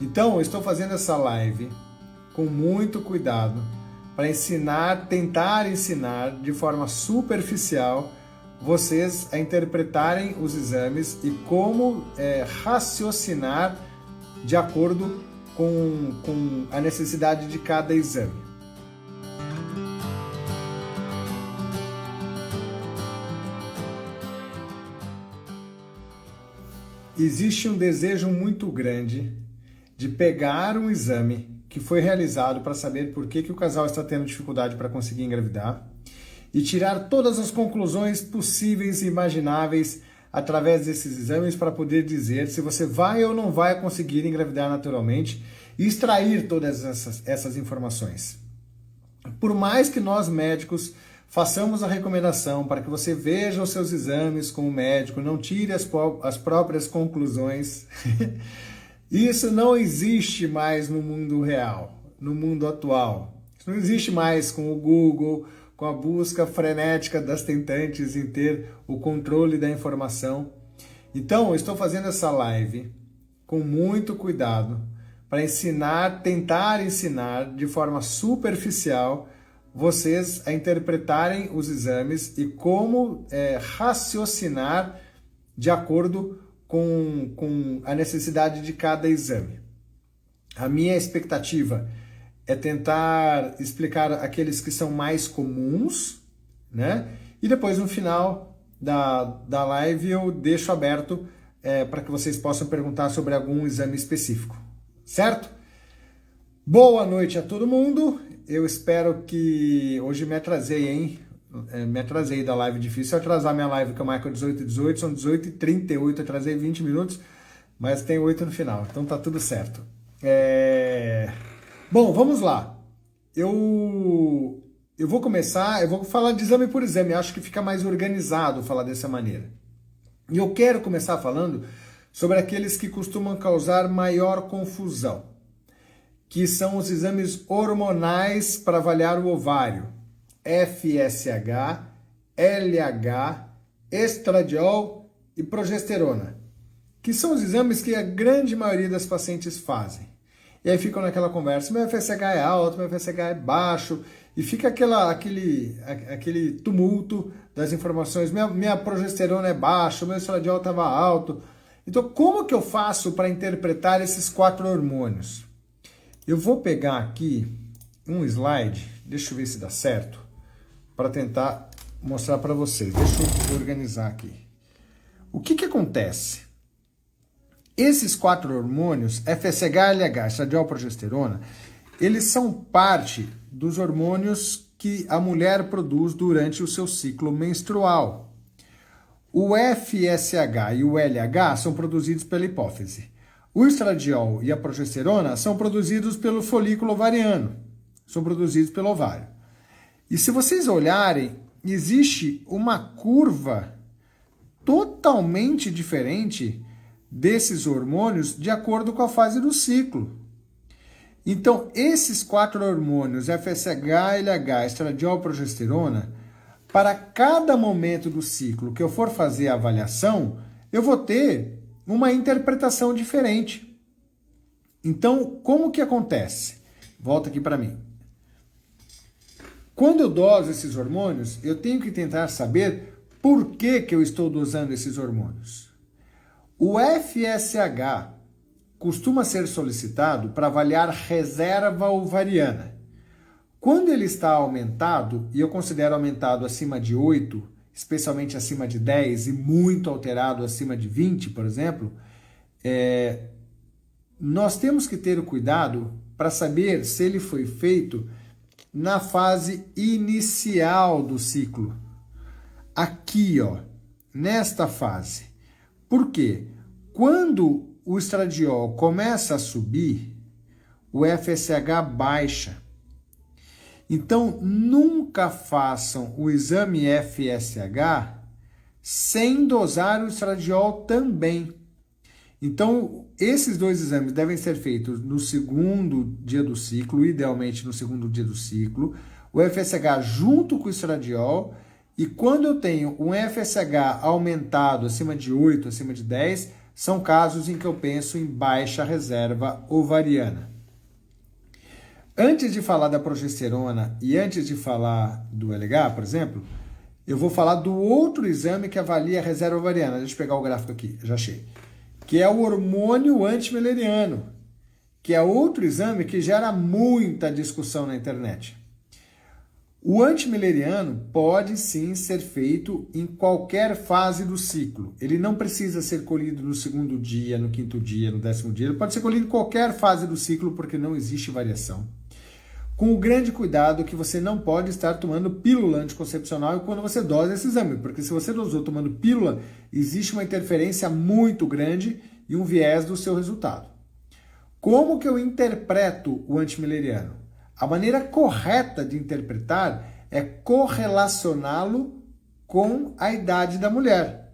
Então, eu estou fazendo essa live com muito cuidado para tentar ensinar de forma superficial vocês a interpretarem os exames e como raciocinar de acordo com a necessidade de cada exame. Existe um desejo muito grande de pegar um exame que foi realizado para saber por que o casal está tendo dificuldade para conseguir engravidar e tirar todas as conclusões possíveis e imagináveis através desses exames para poder dizer se você vai ou não vai conseguir engravidar naturalmente e extrair todas essas informações. Por mais que nós médicos façamos a recomendação para que você veja os seus exames como médico, não tire as próprias conclusões, isso não existe mais no mundo real, no mundo atual. Isso não existe mais com o Google, com a busca frenética das tentantes em ter o controle da informação. Então, eu estou fazendo essa live com muito cuidado para tentar ensinar de forma superficial vocês a interpretarem os exames e como raciocinar de acordo com a necessidade de cada exame. A minha expectativa é tentar explicar aqueles que são mais comuns, né? E depois no final da live eu deixo aberto para que vocês possam perguntar sobre algum exame específico, certo? Boa noite a todo mundo. Eu espero que... Hoje me atrasei, hein? Me atrasei da live. Difícil atrasar minha live, que eu marco 18h18, são 18h38, atrasei 20 minutos, mas tem 8 no final, então tá tudo certo. Bom, vamos lá. Eu vou começar, eu vou falar de exame por exame, acho que fica mais organizado falar dessa maneira. E eu quero começar falando sobre aqueles que costumam causar maior confusão, que são os exames hormonais para avaliar o ovário, FSH, LH, estradiol e progesterona, que são os exames que a grande maioria das pacientes fazem. E aí ficam naquela conversa, meu FSH é alto, meu FSH é baixo, e fica aquele tumulto das informações, minha progesterona é baixa, meu estradiol estava alto. Então, como que eu faço para interpretar esses 4 hormônios? Eu vou pegar aqui um slide, deixa eu ver se dá certo, para tentar mostrar para vocês. Deixa eu organizar aqui. O que acontece? Esses 4 hormônios, FSH, LH, estradiol, progesterona, eles são parte dos hormônios que a mulher produz durante o seu ciclo menstrual. O FSH e o LH são produzidos pela hipófise. O estradiol e a progesterona são produzidos pelo folículo ovariano, são produzidos pelo ovário. E se vocês olharem, existe uma curva totalmente diferente desses hormônios de acordo com a fase do ciclo. Então, esses 4 hormônios, FSH, LH, estradiol, progesterona, para cada momento do ciclo que eu for fazer a avaliação, eu vou ter uma interpretação diferente. Então, como que acontece? Volta aqui para mim. Quando eu doso esses hormônios, eu tenho que tentar saber por que eu estou dosando esses hormônios. O FSH costuma ser solicitado para avaliar reserva ovariana. Quando ele está aumentado, e eu considero aumentado acima de 8, especialmente acima de 10 e muito alterado acima de 20, por exemplo, nós temos que ter o cuidado para saber se ele foi feito na fase inicial do ciclo. Aqui, ó, nesta fase. Por quê? Quando o estradiol começa a subir, o FSH baixa. Então, nunca façam o exame FSH sem dosar o estradiol também. Então, esses 2 exames devem ser feitos no segundo dia do ciclo, idealmente no segundo dia do ciclo, o FSH junto com o estradiol, e quando eu tenho um FSH aumentado acima de 8, acima de 10, são casos em que eu penso em baixa reserva ovariana. Antes de falar da progesterona e antes de falar do LH, por exemplo, eu vou falar do outro exame que avalia a reserva ovariana. Deixa eu pegar o gráfico aqui, já achei. Que é o hormônio antimileriano, que é outro exame que gera muita discussão na internet. O antimileriano pode sim ser feito em qualquer fase do ciclo. Ele não precisa ser colhido no segundo dia, no quinto dia, no 10º dia. Ele pode ser colhido em qualquer fase do ciclo porque não existe variação. Com o grande cuidado que você não pode estar tomando pílula anticoncepcional quando você dosa esse exame, porque se você dosou tomando pílula, existe uma interferência muito grande e um viés do seu resultado. Como que eu interpreto o antimileriano? A maneira correta de interpretar é correlacioná-lo com a idade da mulher.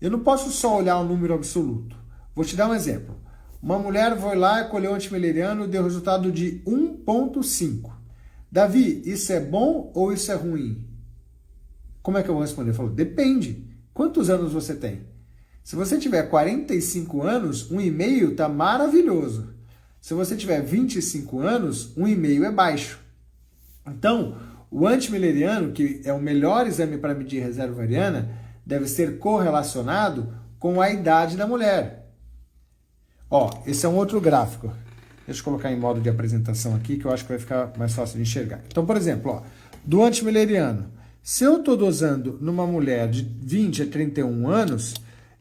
Eu não posso só olhar o número absoluto. Vou te dar um exemplo. Uma mulher foi lá e colheu o antimileriano e deu resultado de 1,5. Davi, isso é bom ou isso é ruim? Como é que eu vou responder? Ele falou, depende. Quantos anos você tem? Se você tiver 45 anos, 1,5 está maravilhoso. Se você tiver 25 anos, 1,5 é baixo. Então, o antimileriano, que é o melhor exame para medir reserva ovariana, deve ser correlacionado com a idade da mulher. Ó, esse é um outro gráfico. Deixa eu colocar em modo de apresentação aqui, que eu acho que vai ficar mais fácil de enxergar. Então, por exemplo, ó, do antimileriano, se eu estou dosando numa mulher de 20 a 31 anos,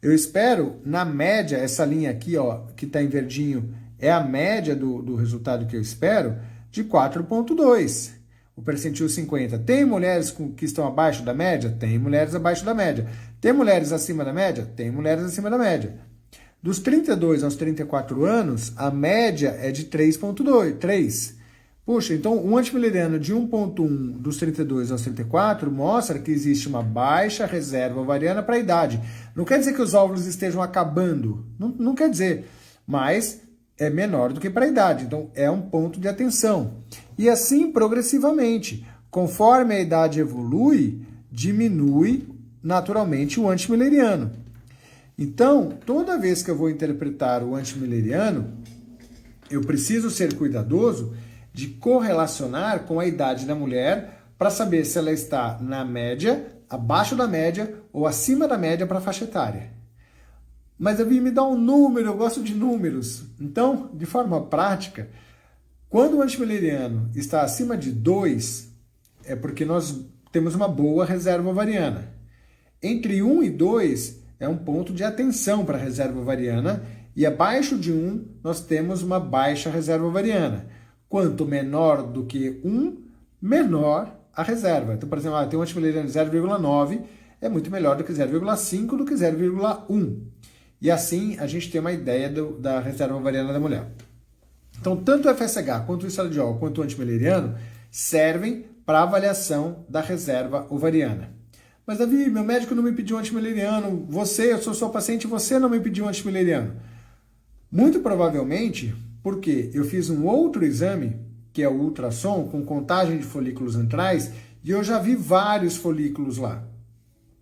eu espero, na média, essa linha aqui, ó, que está em verdinho, é a média do resultado que eu espero, de 4,2. O percentil 50. Tem mulheres que estão abaixo da média? Tem mulheres abaixo da média. Tem mulheres acima da média? Tem mulheres acima da média. Dos 32 aos 34 anos, a média é de 3,3. Puxa, então um antimileriano de 1,1 dos 32 aos 34 mostra que existe uma baixa reserva ovariana para a idade. Não quer dizer que os óvulos estejam acabando, não quer dizer, mas é menor do que para a idade, então é um ponto de atenção. E assim progressivamente, conforme a idade evolui, diminui naturalmente o antimileriano. Então, toda vez que eu vou interpretar o antimileriano, eu preciso ser cuidadoso de correlacionar com a idade da mulher para saber se ela está na média, abaixo da média ou acima da média para a faixa etária. Mas, Davi, me dá um número, eu gosto de números. Então, de forma prática, quando o antimileriano está acima de 2, é porque nós temos uma boa reserva ovariana. Entre 1 e 2 é um ponto de atenção para a reserva ovariana e abaixo de 1 nós temos uma baixa reserva ovariana. Quanto menor do que 1, menor a reserva. Então, por exemplo, tem um antimileriano de 0,9, é muito melhor do que 0,5 do que 0,1. E assim a gente tem uma ideia da reserva ovariana da mulher. Então, tanto o FSH, quanto o estradiol, quanto o antimileriano servem para avaliação da reserva ovariana. Mas, Davi, meu médico não me pediu antimileriano, eu sou sua paciente, você não me pediu antimileriano. Muito provavelmente porque eu fiz um outro exame, que é o ultrassom, com contagem de folículos antrais, e eu já vi vários folículos lá.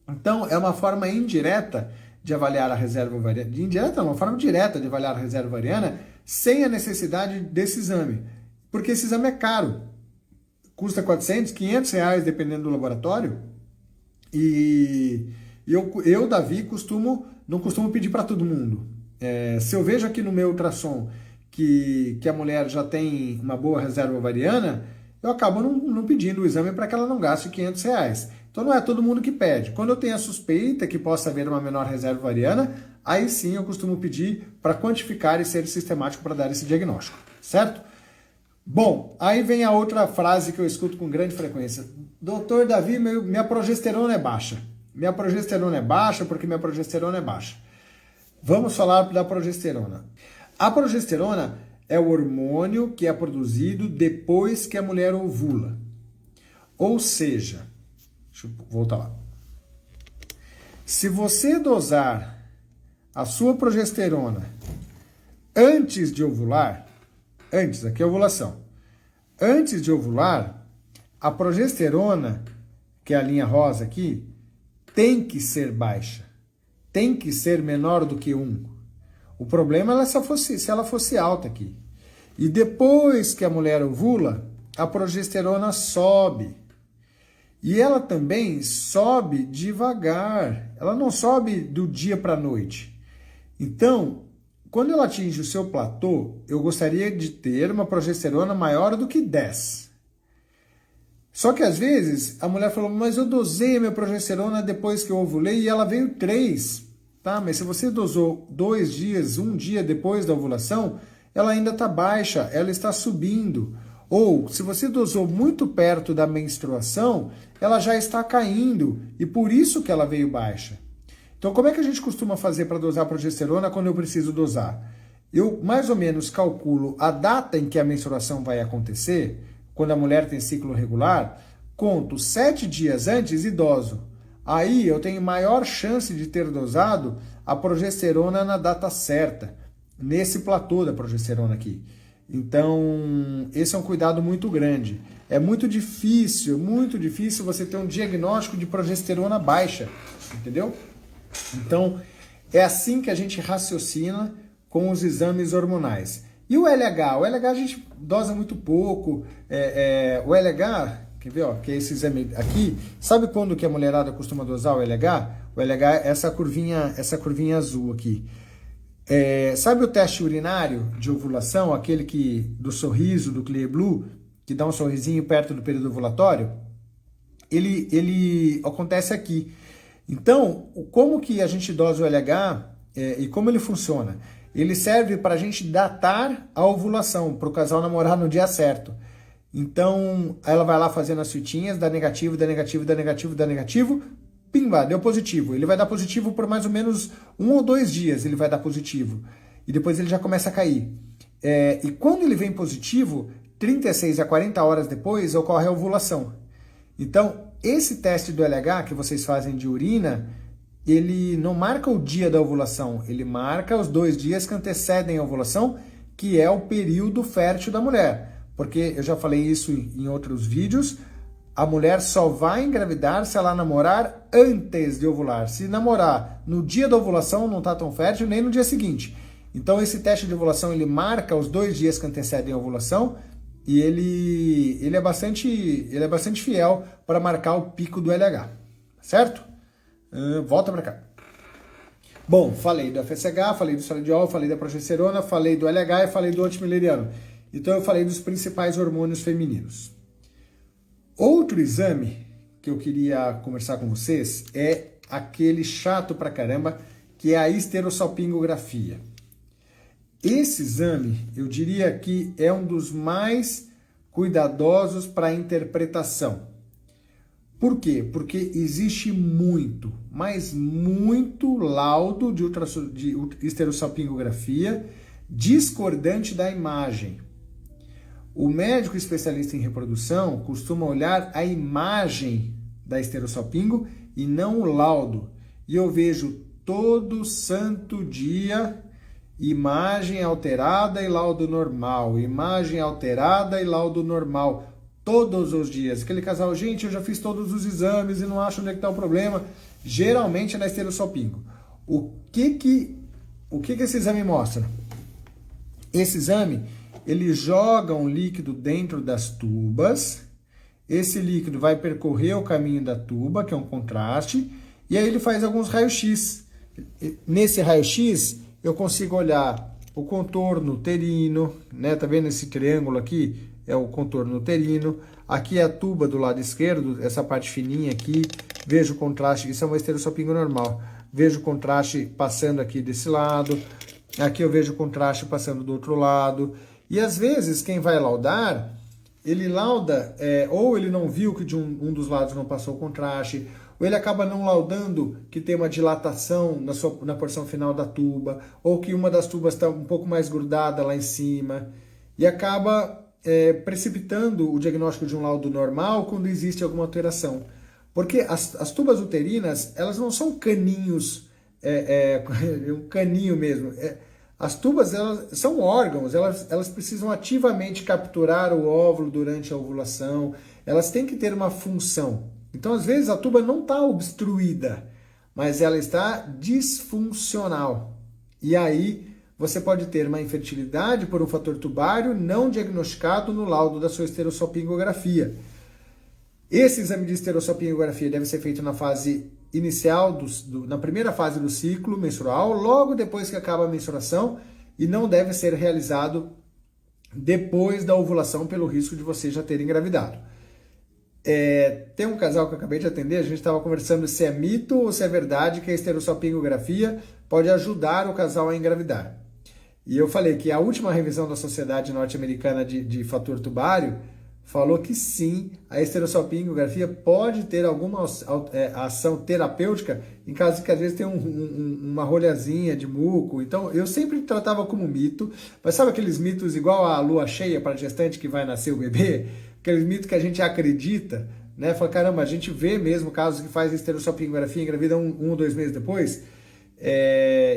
Então, é uma forma indireta de avaliar a reserva ovariana. Indireta não, uma forma direta de avaliar a reserva ovariana sem a necessidade desse exame. Porque esse exame é caro. Custa 400, 500 reais, dependendo do laboratório. E eu Davi, não costumo pedir para todo mundo. Se eu vejo aqui no meu ultrassom que a mulher já tem uma boa reserva ovariana, eu acabo não pedindo o exame para que ela não gaste 500 reais. Então não é todo mundo que pede. Quando eu tenho a suspeita que possa haver uma menor reserva ovariana, aí sim eu costumo pedir para quantificar e ser sistemático para dar esse diagnóstico, certo? Bom, aí vem a outra frase que eu escuto com grande frequência. Doutor Davi, minha progesterona é baixa. Minha progesterona é baixa porque minha progesterona é baixa. Vamos falar da progesterona. A progesterona é o hormônio que é produzido depois que a mulher ovula. Ou seja, deixa eu voltar lá. Se você dosar a sua progesterona antes de ovular, aqui é a ovulação, antes de ovular, a progesterona, que é a linha rosa aqui, tem que ser baixa, tem que ser menor do que 1. O problema é se ela fosse alta aqui. E depois que a mulher ovula, a progesterona sobe. E ela também sobe devagar. Ela não sobe do dia para a noite. Então, quando ela atinge o seu platô, eu gostaria de ter uma progesterona maior do que 10. Só que às vezes a mulher falou, mas eu dosei a minha progesterona depois que eu ovulei e ela veio 3. Tá? Mas se você dosou 2 dias, 1 dia depois da ovulação, ela ainda está baixa, ela está subindo. Ou, se você dosou muito perto da menstruação, ela já está caindo, e por isso que ela veio baixa. Então, como é que a gente costuma fazer para dosar a progesterona quando eu preciso dosar? Eu, mais ou menos, calculo a data em que a menstruação vai acontecer, quando a mulher tem ciclo regular, conto 7 dias antes e doso. Aí eu tenho maior chance de ter dosado a progesterona na data certa, nesse platô da progesterona aqui. Então, esse é um cuidado muito grande. É muito difícil você ter um diagnóstico de progesterona baixa, entendeu? Então, é assim que a gente raciocina com os exames hormonais. E o LH? O LH a gente dosa muito pouco. O LH, quer ver, ó, que é esse exame aqui. Sabe quando que a mulherada costuma dosar o LH? O LH é essa curvinha azul aqui. Sabe o teste urinário de ovulação, aquele do sorriso, do Clear Blue, que dá um sorrisinho perto do período ovulatório? Ele acontece aqui. Então, como que a gente dosa o LH e como ele funciona? Ele serve para a gente datar a ovulação, para o casal namorar no dia certo. Então, ela vai lá fazendo as fitinhas, dá negativo, dá negativo, dá negativo, dá negativo, pimba, deu positivo. Ele vai dar positivo por mais ou menos 1 ou 2 dias, ele vai dar positivo. E depois ele já começa a cair. E quando ele vem positivo, 36 a 40 horas depois, ocorre a ovulação. Então, esse teste do LH que vocês fazem de urina, ele não marca o dia da ovulação, ele marca os 2 dias que antecedem a ovulação, que é o período fértil da mulher. Porque eu já falei isso em outros vídeos, a mulher só vai engravidar se ela namorar antes de ovular. Se namorar no dia da ovulação, não está tão fértil, nem no dia seguinte. Então, esse teste de ovulação, ele marca os 2 dias que antecedem a ovulação e ele é bastante fiel para marcar o pico do LH. Certo? Volta para cá. Bom, falei do FSH, falei do estradiol, falei da progesterona, falei do LH e falei do antimileriano. Então, eu falei dos principais hormônios femininos. Outro exame que eu queria conversar com vocês é aquele chato pra caramba, que é a esterossalpingografia. Esse exame, eu diria que é um dos mais cuidadosos para a interpretação. Por quê? Porque existe muito, mas muito laudo de esterossalpingografia discordante da imagem. O médico especialista em reprodução costuma olhar a imagem da esterossalpingo e não o laudo. E eu vejo todo santo dia imagem alterada e laudo normal, imagem alterada e laudo normal, todos os dias. Aquele casal, gente, eu já fiz todos os exames e não acho onde é que está o problema. Geralmente é na esterossalpingo. O que esse exame mostra? Esse exame, ele joga um líquido dentro das tubas, esse líquido vai percorrer o caminho da tuba, que é um contraste, e aí ele faz alguns raios-x. Nesse raio-x, eu consigo olhar o contorno uterino, né? Tá vendo esse triângulo aqui? É o contorno uterino. Aqui é a tuba do lado esquerdo, essa parte fininha aqui. Vejo o contraste, isso é uma esterossalpingo normal. Vejo o contraste passando aqui desse lado. Aqui eu vejo o contraste passando do outro lado. E às vezes, quem vai laudar, ele lauda, ou ele não viu que de um dos lados não passou o contraste, ou ele acaba não laudando que tem uma dilatação na porção final da tuba, ou que uma das tubas está um pouco mais grudada lá em cima, e acaba precipitando o diagnóstico de um laudo normal quando existe alguma alteração. Porque as tubas uterinas, elas não são caninhos, um caninho mesmo. As tubas, elas são órgãos, elas precisam ativamente capturar o óvulo durante a ovulação, elas têm que ter uma função. Então, às vezes, a tuba não está obstruída, mas ela está disfuncional. E aí, você pode ter uma infertilidade por um fator tubário não diagnosticado no laudo da sua esterossalpingografia. Esse exame de esterossalpingografia deve ser feito na fase inicial, na primeira fase do ciclo menstrual, logo depois que acaba a menstruação, e não deve ser realizado depois da ovulação pelo risco de você já ter engravidado. Tem um casal que eu acabei de atender, a gente estava conversando se é mito ou se é verdade que a esterossalpingografia pode ajudar o casal a engravidar. E eu falei que a última revisão da Sociedade Norte-Americana de Fator Tubário falou que sim, a esterossalpingografia pode ter alguma ação terapêutica em caso de que às vezes tem uma rolhazinha de muco. Então, eu sempre tratava como mito, mas sabe aqueles mitos igual a lua cheia para a gestante que vai nascer o bebê? Aqueles mitos que a gente acredita, né? Fala, caramba, a gente vê mesmo casos que faz esterossalpingografia e engravida um ou 2 meses depois.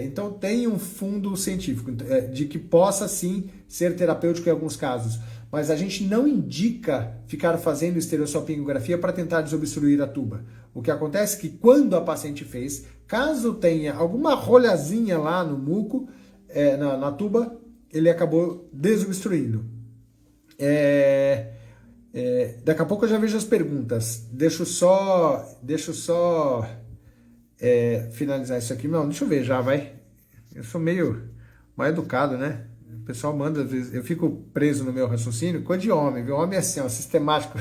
Então tem um fundo científico de que possa sim ser terapêutico em alguns casos, mas a gente não indica ficar fazendo esterossalpingografia para tentar desobstruir a tuba. O que acontece é que quando a paciente fez, caso tenha alguma rolhazinha lá no muco, na tuba, ele acabou desobstruindo. Daqui a pouco eu já vejo as perguntas. Deixa eu só finalizar isso aqui. Não, deixa eu ver já, vai. Eu sou meio mal educado, né? O pessoal manda, às vezes, eu fico preso no meu raciocínio, coisa de homem, viu? Homem é assim, ó, sistemático.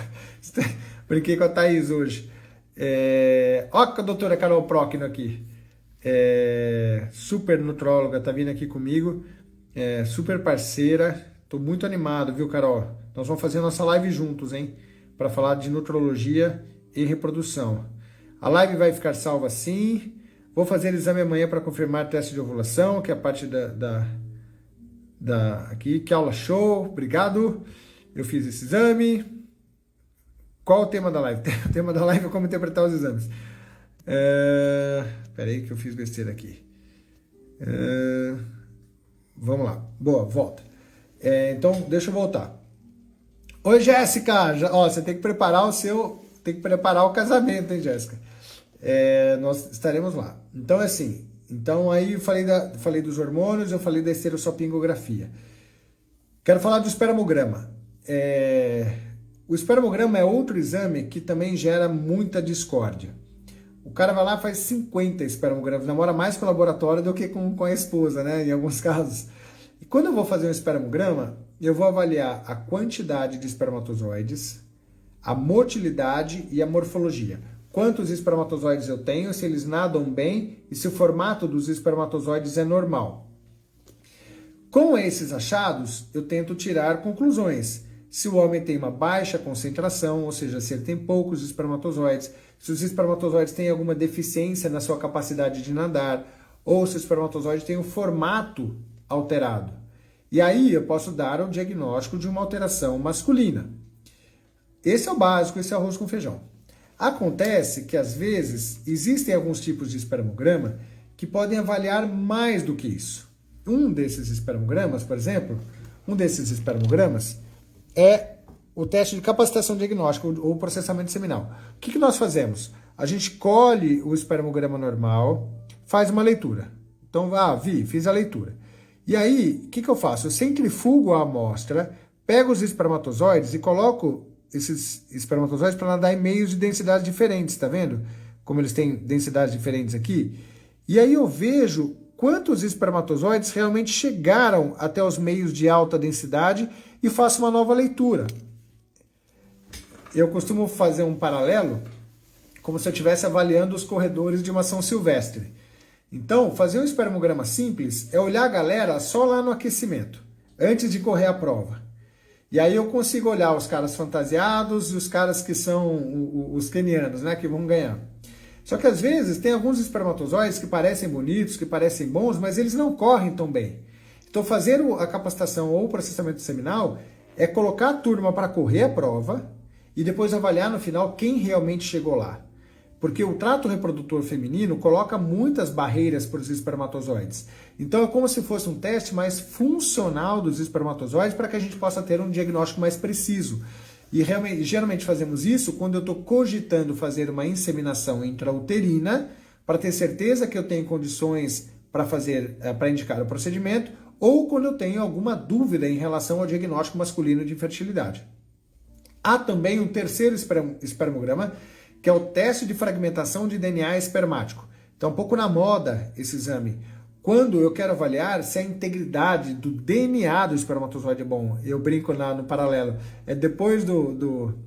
Brinquei com a Thaís hoje. Ó a doutora Carol Procno aqui. Super nutróloga, tá vindo aqui comigo. Super parceira. Tô muito animado, viu, Carol? Nós vamos fazer nossa live juntos, hein? Para falar de nutrologia e reprodução. A live vai ficar salva sim. Vou fazer exame amanhã para confirmar teste de ovulação, que é a parte aqui. Que aula show, obrigado. Eu fiz esse exame. Qual o tema da live? O tema da live é como interpretar os exames. Peraí que eu fiz besteira aqui. Vamos lá. Boa, volta. Então, deixa eu voltar. Oi, Jéssica. Você tem que preparar o casamento, hein, Jéssica? Nós estaremos lá. Então, assim. Então, aí eu falei dos hormônios, eu falei da esterossalpingografia. Quero falar do espermograma. O espermograma é outro exame que também gera muita discórdia. O cara vai lá e faz 50 espermogramas, namora mais com o laboratório do que com a esposa, né? Em alguns casos. E quando eu vou fazer um espermograma, eu vou avaliar a quantidade de espermatozoides, a motilidade e a morfologia. Quantos espermatozoides eu tenho, se eles nadam bem e se o formato dos espermatozoides é normal. Com esses achados, eu tento tirar conclusões. Se o homem tem uma baixa concentração, ou seja, se ele tem poucos espermatozoides, se os espermatozoides têm alguma deficiência na sua capacidade de nadar, ou se o espermatozoide tem um formato alterado. E aí eu posso dar o diagnóstico de uma alteração masculina. Esse é o básico, esse é arroz com feijão. Acontece que às vezes existem alguns tipos de espermograma que podem avaliar mais do que isso. Um desses espermogramas, por exemplo, é o teste de capacitação diagnóstica ou processamento seminal. O que nós fazemos? A gente colhe o espermograma normal, faz uma leitura. Então, fiz a leitura. E aí, o que eu faço? Eu centrifugo a amostra, pego os espermatozoides e coloco esses espermatozoides para nadar em meios de densidades diferentes, tá vendo? Como eles têm densidades diferentes aqui. E aí eu vejo quantos espermatozoides realmente chegaram até os meios de alta densidade e faço uma nova leitura. Eu costumo fazer um paralelo como se eu estivesse avaliando os corredores de uma São Silvestre. Então, fazer um espermograma simples é olhar a galera só lá no aquecimento, antes de correr a prova. E aí eu consigo olhar os caras fantasiados e os caras que são os quenianos, né, que vão ganhar. Só que às vezes tem alguns espermatozoides que parecem bonitos, que parecem bons, mas eles não correm tão bem. Então fazer a capacitação ou o processamento seminal é colocar a turma para correr a prova e depois avaliar no final quem realmente chegou lá. Porque o trato reprodutor feminino coloca muitas barreiras para os espermatozoides. Então é como se fosse um teste mais funcional dos espermatozoides para que a gente possa ter um diagnóstico mais preciso. E geralmente fazemos isso quando eu estou cogitando fazer uma inseminação intrauterina para ter certeza que eu tenho condições para indicar o procedimento, ou quando eu tenho alguma dúvida em relação ao diagnóstico masculino de infertilidade. Há também o terceiro espermograma, que é o teste de fragmentação de DNA espermático. Então, um pouco na moda esse exame. Quando eu quero avaliar se a integridade do DNA do espermatozoide é bom, eu brinco no paralelo, depois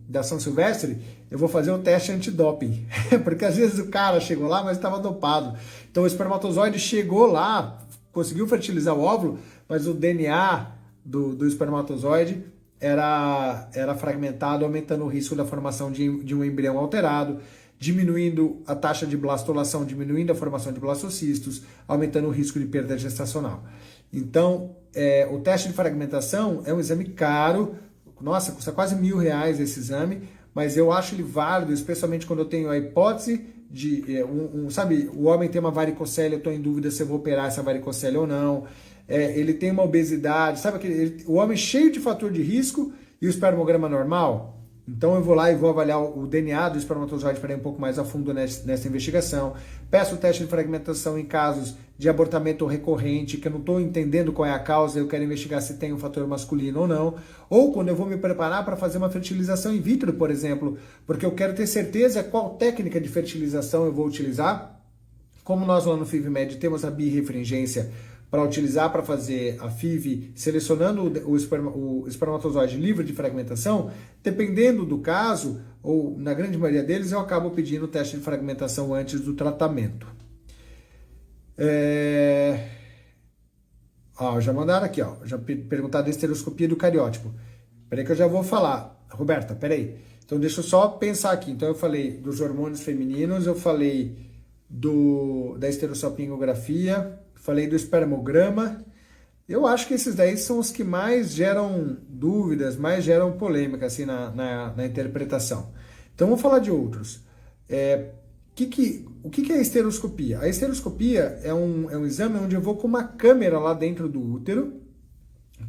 da São Silvestre, eu vou fazer o teste antidoping, porque às vezes o cara chegou lá, mas estava dopado. Então o espermatozoide chegou lá, conseguiu fertilizar o óvulo, mas o DNA do espermatozoide era fragmentado, aumentando o risco da formação de um embrião alterado, diminuindo a taxa de blastulação, diminuindo a formação de blastocistos, aumentando o risco de perda gestacional. Então, o teste de fragmentação é um exame caro, nossa, custa quase R$1.000 esse exame, mas eu acho ele válido, especialmente quando eu tenho a hipótese de, sabe, o homem tem uma varicocele, eu estou em dúvida se eu vou operar essa varicocele ou não, ele tem uma obesidade, sabe, o homem cheio de fator de risco e o espermograma normal. Então eu vou lá e vou avaliar o DNA do espermatozoide para ir um pouco mais a fundo nessa investigação. Peço o teste de fragmentação em casos de abortamento recorrente, que eu não estou entendendo qual é a causa, eu quero investigar se tem um fator masculino ou não. Ou quando eu vou me preparar para fazer uma fertilização in vitro, por exemplo, porque eu quero ter certeza qual técnica de fertilização eu vou utilizar. Como nós lá no FIV-Med temos a birrefringência para utilizar para fazer a FIV, selecionando o espermatozoide livre de fragmentação, dependendo do caso, ou na grande maioria deles, eu acabo pedindo o teste de fragmentação antes do tratamento. Já mandaram aqui, já perguntaram da esteroscopia do cariótipo. Peraí que eu já vou falar. Roberta, peraí. Então deixa eu só pensar aqui. Então eu falei dos hormônios femininos, eu falei da esterossalpingografia, falei do espermograma. Eu acho que esses daí são os que mais geram dúvidas, mais geram polêmica assim, na interpretação. Então vamos falar de outros. O que é a esteroscopia? A esteroscopia é um exame onde eu vou com uma câmera lá dentro do útero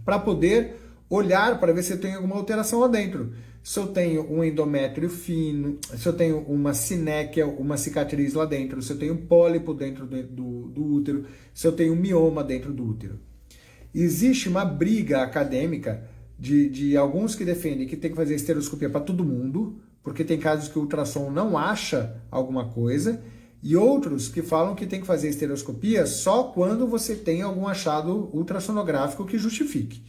para poder olhar para ver se eu tenho alguma alteração lá dentro. Se eu tenho um endométrio fino, se eu tenho uma sinéquia, uma cicatriz lá dentro, se eu tenho um pólipo dentro do útero, se eu tenho um mioma dentro do útero. Existe uma briga acadêmica de alguns que defendem que tem que fazer esteroscopia para todo mundo, porque tem casos que o ultrassom não acha alguma coisa, e outros que falam que tem que fazer esteroscopia só quando você tem algum achado ultrassonográfico que justifique.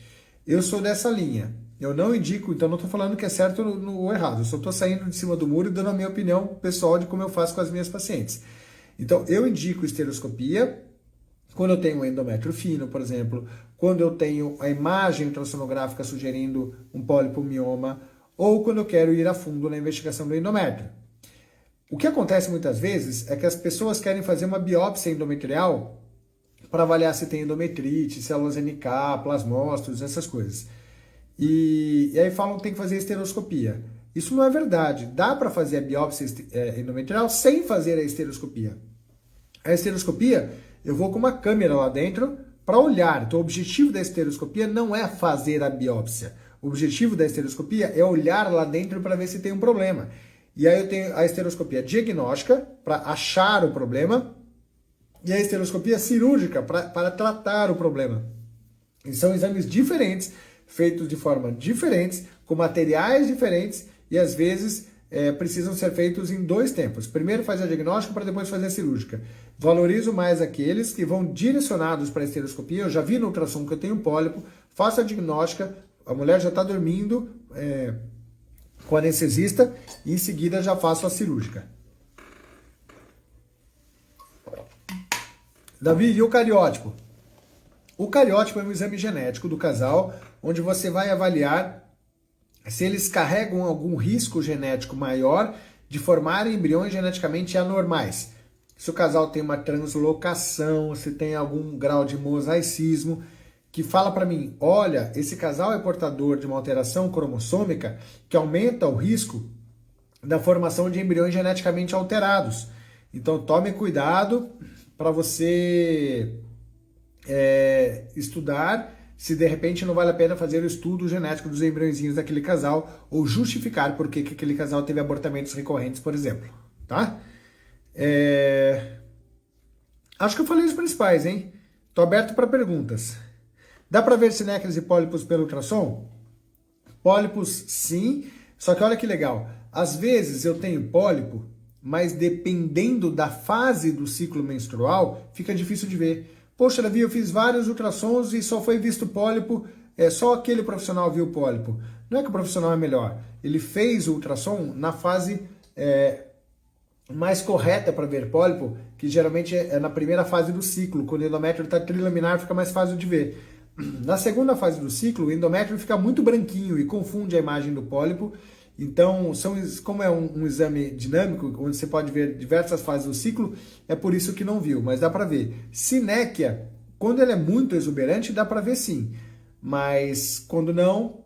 Eu sou dessa linha. Eu não indico, então não estou falando que é certo ou errado. Eu só estou saindo de cima do muro e dando a minha opinião pessoal de como eu faço com as minhas pacientes. Então, eu indico esteroscopia quando eu tenho um endométrio fino, por exemplo, quando eu tenho a imagem ultrassonográfica sugerindo um pólipo mioma, ou quando eu quero ir a fundo na investigação do endométrio. O que acontece muitas vezes é que as pessoas querem fazer uma biópsia endometrial para avaliar se tem endometrite, células NK, plasmócitos, essas coisas. E aí falam que tem que fazer esteroscopia. Isso não é verdade. Dá para fazer a biópsia endometrial sem fazer a esteroscopia. A esteroscopia, eu vou com uma câmera lá dentro para olhar. Então o objetivo da esteroscopia não é fazer a biópsia. O objetivo da esteroscopia é olhar lá dentro para ver se tem um problema. E aí eu tenho a esteroscopia diagnóstica para achar o problema e a esteroscopia cirúrgica para tratar o problema. E são exames diferentes, feitos de forma diferentes, com materiais diferentes e às vezes precisam ser feitos em 2 tempos. Primeiro faz a diagnóstica para depois fazer a cirúrgica. Valorizo mais aqueles que vão direcionados para a esteroscopia. Eu já vi no ultrassom que eu tenho um pólipo, faço a diagnóstica, a mulher já está dormindo com a anestesista e em seguida já faço a cirúrgica. Davi, e o cariótipo? O cariótipo é um exame genético do casal, onde você vai avaliar se eles carregam algum risco genético maior de formarem embriões geneticamente anormais. Se o casal tem uma translocação, se tem algum grau de mosaicismo, que fala para mim, olha, esse casal é portador de uma alteração cromossômica que aumenta o risco da formação de embriões geneticamente alterados. Então tome cuidado para você estudar se de repente não vale a pena fazer o estudo genético dos embriõezinhos daquele casal ou justificar por que aquele casal teve abortamentos recorrentes, por exemplo. Tá? Acho que eu falei os principais, hein? Tô aberto para perguntas. Dá para ver sinéquias e pólipos pelo ultrassom? Pólipos, sim. Só que olha que legal. Às vezes eu tenho pólipo, mas dependendo da fase do ciclo menstrual, fica difícil de ver. Poxa, Davi, eu fiz vários ultrassons e só foi visto pólipo, só aquele profissional viu pólipo. Não é que o profissional é melhor. Ele fez o ultrassom na fase mais correta para ver pólipo, que geralmente é na primeira fase do ciclo. Quando o endométrio está trilaminar, fica mais fácil de ver. Na segunda fase do ciclo, o endométrio fica muito branquinho e confunde a imagem do pólipo. Então, como é um exame dinâmico, onde você pode ver diversas fases do ciclo, é por isso que não viu, mas dá para ver. Sinéquia, quando ela é muito exuberante, dá para ver sim, mas quando não,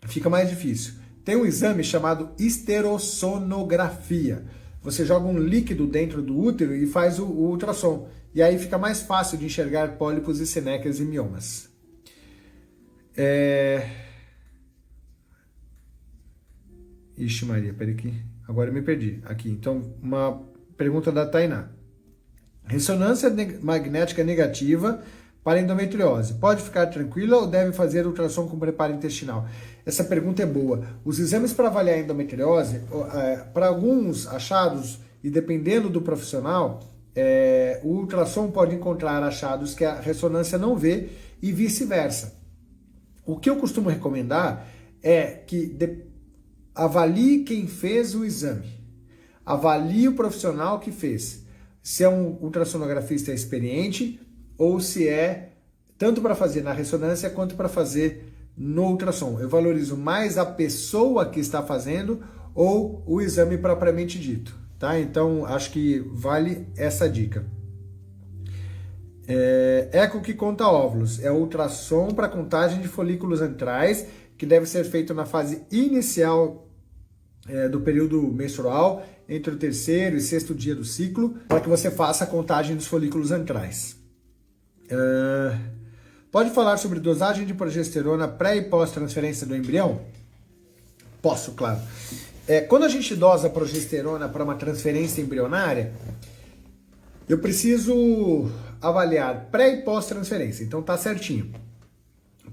fica mais difícil. Tem um exame chamado esterosonografia. Você joga um líquido dentro do útero e faz o ultrassom, e aí fica mais fácil de enxergar pólipos e sinéquias e miomas. Ixi Maria, peraí aqui. Agora eu me perdi. Aqui, então, uma pergunta da Tainá. Ressonância magnética negativa para endometriose. Pode ficar tranquila ou deve fazer ultrassom com preparo intestinal? Essa pergunta é boa. Os exames para avaliar a endometriose, para alguns achados, e dependendo do profissional, o ultrassom pode encontrar achados que a ressonância não vê e vice-versa. O que eu costumo recomendar é que avalie quem fez o exame. Avalie o profissional que fez. Se é um ultrassonografista experiente ou se é tanto para fazer na ressonância quanto para fazer no ultrassom. Eu valorizo mais a pessoa que está fazendo ou o exame propriamente dito. Tá? Então, acho que vale essa dica. Eco que conta óvulos. É ultrassom para contagem de folículos antrais, que deve ser feito na fase inicial do período menstrual, entre o terceiro e sexto dia do ciclo, para que você faça a contagem dos folículos antrais. Pode falar sobre dosagem de progesterona pré e pós-transferência do embrião? Posso, claro. Quando a gente dosa progesterona para uma transferência embrionária, eu preciso avaliar pré e pós-transferência. Então tá certinho.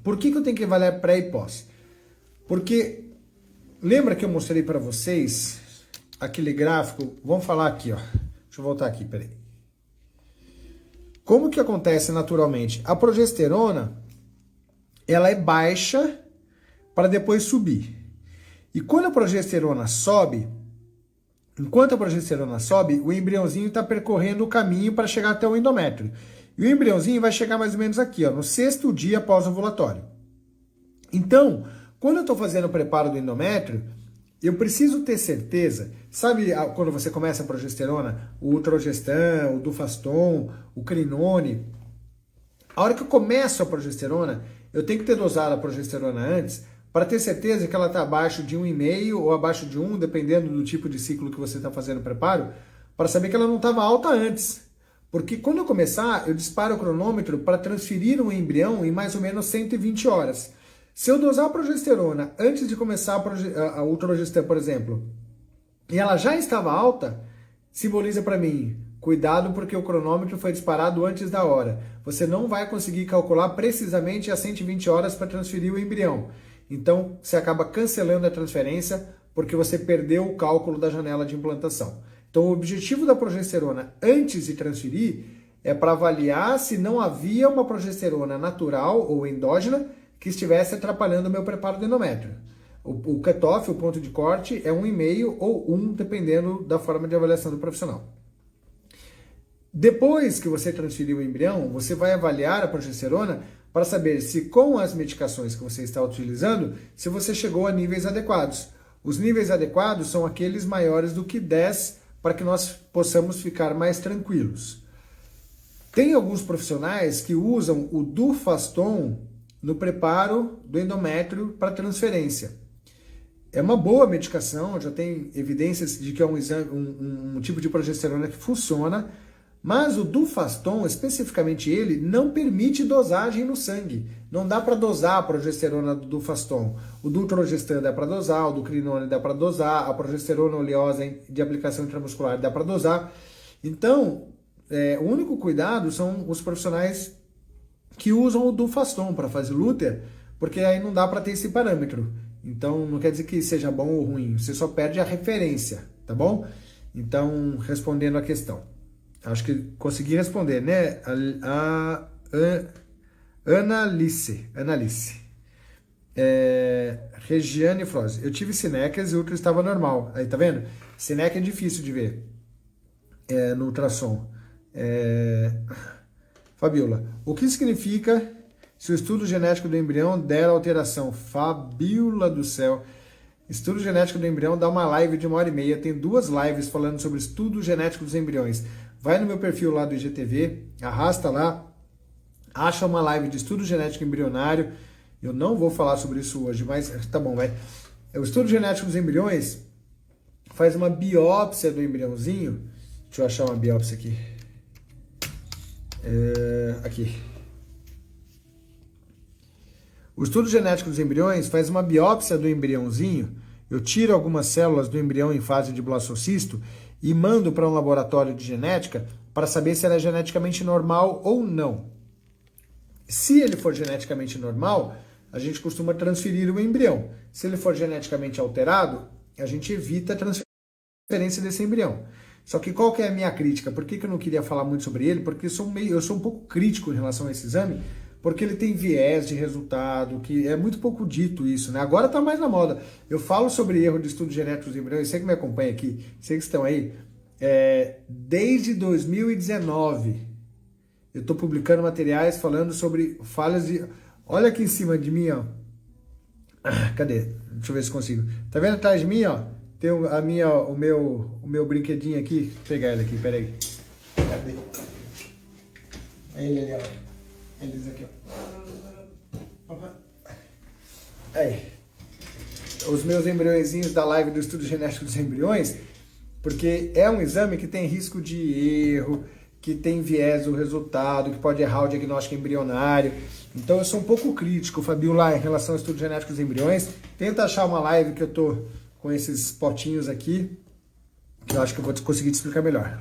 Por que eu tenho que avaliar pré e pós? Porque lembra que eu mostrei para vocês aquele gráfico? Vamos falar aqui, ó. Deixa eu voltar aqui, peraí. Como que acontece naturalmente? A progesterona, ela é baixa para depois subir. E quando a progesterona sobe, enquanto a progesterona sobe, o embriãozinho está percorrendo o caminho para chegar até o endométrio. E o embriãozinho vai chegar mais ou menos aqui, ó, no sexto dia pós-ovulatório. Então, quando eu estou fazendo o preparo do endométrio, eu preciso ter certeza, sabe quando você começa a progesterona, o Utrogestan, o Dufaston, o Crinone, a hora que eu começo a progesterona, eu tenho que ter dosado a progesterona antes, para ter certeza que ela está abaixo de 1,5 ou abaixo de 1, dependendo do tipo de ciclo que você está fazendo o preparo, para saber que ela não estava alta antes. Porque quando eu começar, eu disparo o cronômetro para transferir um embrião em mais ou menos 120 horas. Se eu dosar a progesterona antes de começar a Utrogestan, por exemplo, e ela já estava alta, simboliza para mim, cuidado porque o cronômetro foi disparado antes da hora. Você não vai conseguir calcular precisamente as 120 horas para transferir o embrião. Então, você acaba cancelando a transferência porque você perdeu o cálculo da janela de implantação. Então, o objetivo da progesterona antes de transferir é para avaliar se não havia uma progesterona natural ou endógena que estivesse atrapalhando o meu preparo do endométrio. O cutoff, o ponto de corte, é 1,5 ou 1, dependendo da forma de avaliação do profissional. Depois que você transferir o embrião, você vai avaliar a progesterona para saber se com as medicações que você está utilizando, se você chegou a níveis adequados. Os níveis adequados são aqueles maiores do que 10 para que nós possamos ficar mais tranquilos. Tem alguns profissionais que usam o Dufaston no preparo do endométrio para transferência. É uma boa medicação, já tem evidências de que é um tipo de progesterona que funciona, mas o Dufaston, especificamente ele, não permite dosagem no sangue. Não dá para dosar a progesterona do Dufaston. O Dutrogestan dá para dosar, o Ducrinone dá para dosar, a progesterona oleosa de aplicação intramuscular dá para dosar. Então, o único cuidado são os profissionais que usam o Dufaston para fazer lútea, porque aí não dá para ter esse parâmetro. Então não quer dizer que seja bom ou ruim, você só perde a referência, tá bom? Então, respondendo a questão. Acho que consegui responder, né? Analice. Regiane Froze. Eu tive sinecas e o útero estava normal. Aí, tá vendo? Sineca é difícil de ver no ultrassom. Fabiola. O que significa se o estudo genético do embrião der alteração? Fabiola do céu. Estudo genético do embrião dá uma live de 1h30. Tem 2 lives falando sobre estudo genético dos embriões. Vai no meu perfil lá do IGTV, arrasta lá, acha uma live de estudo genético embrionário. Eu não vou falar sobre isso hoje, mas tá bom, vai. O estudo genético dos embriões faz uma biópsia do embriãozinho. Deixa eu achar uma biópsia aqui. Aqui. O estudo genético dos embriões faz uma biópsia do embriãozinho. Eu tiro algumas células do embrião em fase de blastocisto e mando para um laboratório de genética para saber se ela é geneticamente normal ou não. Se ele for geneticamente normal, a gente costuma transferir o embrião. Se ele for geneticamente alterado, a gente evita a transferência desse embrião. Só que qual que é a minha crítica? Por que eu não queria falar muito sobre ele? Porque eu sou um pouco crítico em relação a esse exame, porque ele tem viés de resultado, que é muito pouco dito isso, né? Agora tá mais na moda. Eu falo sobre erro de estudo genético dos embriões, você que me acompanha aqui, vocês que estão aí, desde 2019, eu tô publicando materiais falando sobre falhas de... Olha aqui em cima de mim, ó. Cadê? Deixa eu ver se consigo. Tá vendo atrás de mim, ó? Tem o meu brinquedinho aqui. Vou pegar ele aqui, peraí. Cadê? É ele ali, ó. Eles aqui, ó. Aí. Os meus embriõezinhos da live do estudo genético dos embriões, porque é um exame que tem risco de erro, que tem viés do resultado, que pode errar o diagnóstico embrionário. Então eu sou um pouco crítico, Fabiola, em relação ao estudo genético dos embriões. Tenta achar uma live que eu tô com esses potinhos aqui, que eu acho que eu vou conseguir te explicar melhor.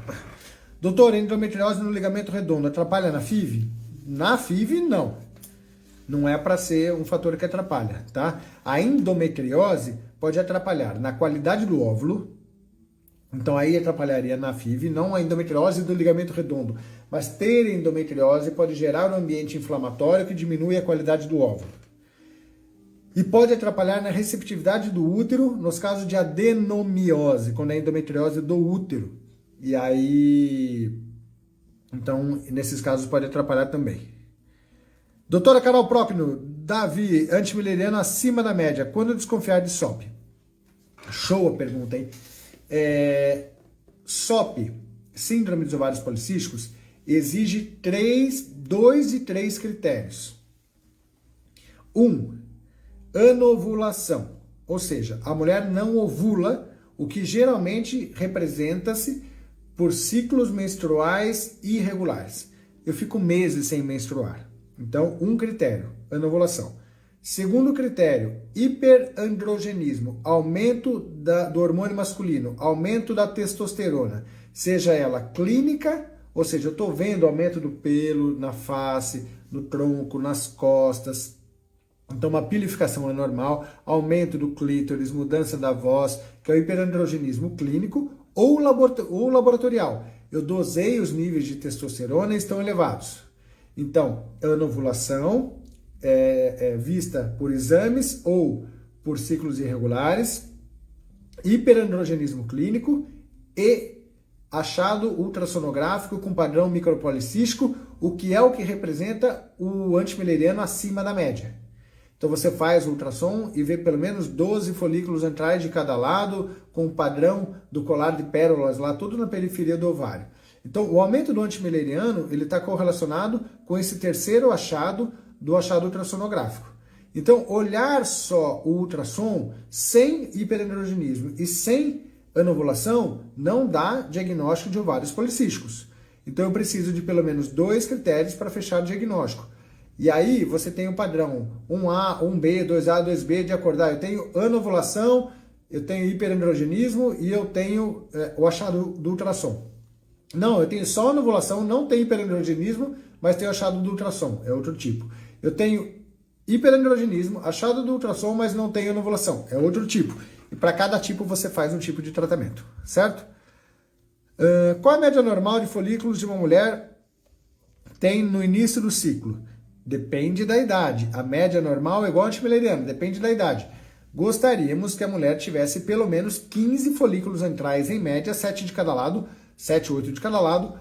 Doutor, endometriose no ligamento redondo atrapalha na FIV? Na FIV, não. Não é para ser um fator que atrapalha, tá? A endometriose pode atrapalhar na qualidade do óvulo, então aí atrapalharia na FIV, não a endometriose do ligamento redondo. Mas ter endometriose pode gerar um ambiente inflamatório que diminui a qualidade do óvulo. E pode atrapalhar na receptividade do útero nos casos de adenomiose, quando é endometriose do útero. E aí... Então, nesses casos pode atrapalhar também. Doutora Carol Própino, Davi, antimileriano acima da média. Quando desconfiar de SOP? Show a pergunta, hein? SOP, síndrome dos ovários policísticos, exige 2 de 3 critérios. 1. Anovulação, ou seja, a mulher não ovula, o que geralmente representa-se por ciclos menstruais irregulares. Eu fico meses sem menstruar. Então, um critério, anovulação. Segundo critério, hiperandrogenismo, aumento do hormônio masculino, aumento da testosterona, seja ela clínica, ou seja, eu estou vendo aumento do pelo na face, no tronco, nas costas. Então, uma pilificação anormal, aumento do clítoris, mudança da voz, que é o hiperandrogenismo clínico, ou laboratorial. Eu dosei os níveis de testosterona e estão elevados. Então, anovulação, vista por exames ou por ciclos irregulares, hiperandrogenismo clínico e achado ultrassonográfico com padrão micropolicístico, o que é o que representa o antimileriano acima da média. Então você faz o ultrassom e vê pelo menos 12 folículos antrais de cada lado, com o padrão do colar de pérolas lá, tudo na periferia do ovário. Então o aumento do antimileriano, ele está correlacionado com esse terceiro achado do achado ultrassonográfico. Então olhar só o ultrassom sem hiperandrogenismo e sem anovulação não dá diagnóstico de ovários policísticos. Então eu preciso de pelo menos 2 critérios para fechar o diagnóstico. E aí você tem o padrão 1A, 1B, 2A, 2B de acordar. Eu tenho anovulação, eu tenho hiperandrogenismo e eu tenho o achado do ultrassom. Não, eu tenho só anovulação, não tenho hiperandrogenismo, mas tenho achado do ultrassom, é outro tipo. Eu tenho hiperandrogenismo, achado do ultrassom, mas não tenho anovulação, é outro tipo. E para cada tipo você faz um tipo de tratamento, certo? Qual a média normal de folículos de uma mulher tem no início do ciclo? Depende da idade. A média normal é igual a antimileriano, depende da idade. Gostaríamos que a mulher tivesse pelo menos 15 folículos antrais em média, 7 de cada lado, 7, 8 de cada lado,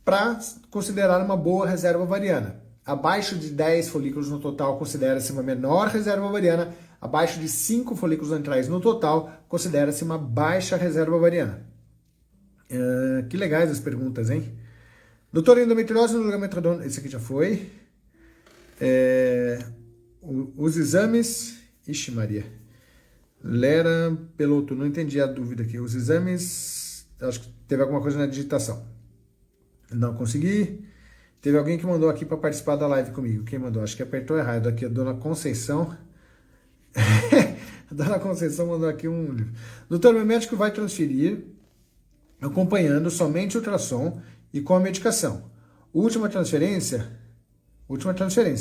para considerar uma boa reserva ovariana. Abaixo de 10 folículos no total considera-se uma menor reserva ovariana, abaixo de 5 folículos antrais no total considera-se uma baixa reserva ovariana. Que legais as perguntas, hein? Doutor, endometriose no ligamento redondo, esse aqui já foi. Os exames... Ixi Maria. Lera Peloto, não entendi a dúvida aqui. Os exames... Acho que teve alguma coisa na digitação. Não consegui. Teve alguém que mandou aqui para participar da live comigo. Quem mandou? Acho que apertou errado. Aqui a dona Conceição. A dona Conceição mandou aqui um livro. Doutor, meu médico vai transferir acompanhando somente o ultrassom e com a medicação. Última transferência,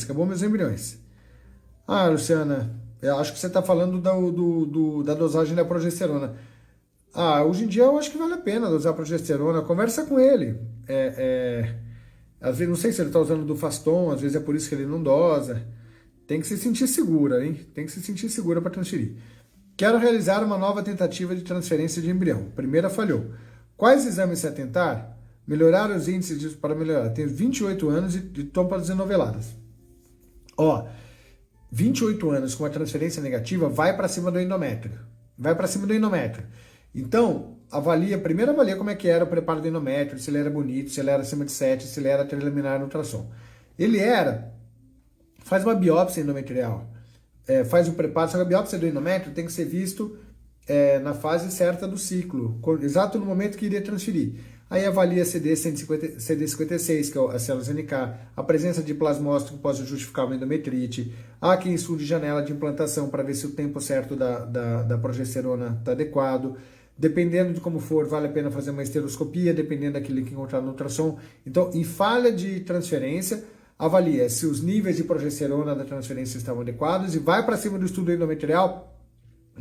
acabou meus embriões. Ah, Luciana, eu acho que você está falando da dosagem da progesterona. Ah, hoje em dia eu acho que vale a pena dosar a progesterona, conversa com ele. Às vezes, não sei se ele está usando do Faston, às vezes é por isso que ele não dosa. Tem que se sentir segura, hein? Tem que se sentir segura para transferir. Quero realizar uma nova tentativa de transferência de embrião. Primeira falhou. Quais exames se atentar? Melhorar os índices para melhorar. Tenho 28 anos e tomo para desenoveladas. 28 anos com uma transferência negativa, vai para cima do endométrio. Então, primeiro avalia como é que era o preparo do endométrio, se ele era bonito, se ele era acima de 7, se ele era trilaminar no ultrassom. Faz uma biópsia endometrial, faz o preparo, só que a biópsia do endométrio tem que ser visto na fase certa do ciclo, exato no momento que iria transferir. Aí avalia CD56, que é as células NK, a presença de plasmócito que possa justificar uma endometrite, há quem estude janela de implantação para ver se o tempo certo da progesterona está adequado. Dependendo de como for, vale a pena fazer uma esteroscopia, dependendo daquilo que encontrar no ultrassom. Então, em falha de transferência, avalia se os níveis de progesterona da transferência estavam adequados e vai para cima do estudo endometrial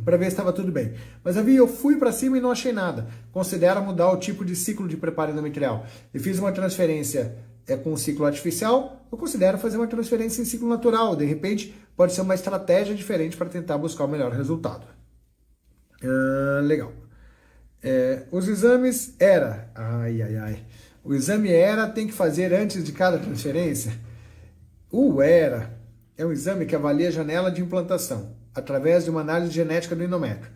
para ver se estava tudo bem. Mas eu fui para cima e não achei nada. Considera mudar o tipo de ciclo de preparo endometrial. Eu fiz uma transferência com um ciclo artificial, eu considero fazer uma transferência em ciclo natural. De repente, pode ser uma estratégia diferente para tentar buscar o melhor resultado. Legal. Os exames O exame ERA tem que fazer antes de cada transferência? O ERA é um exame que avalia a janela de implantação através de uma análise genética do endométrio.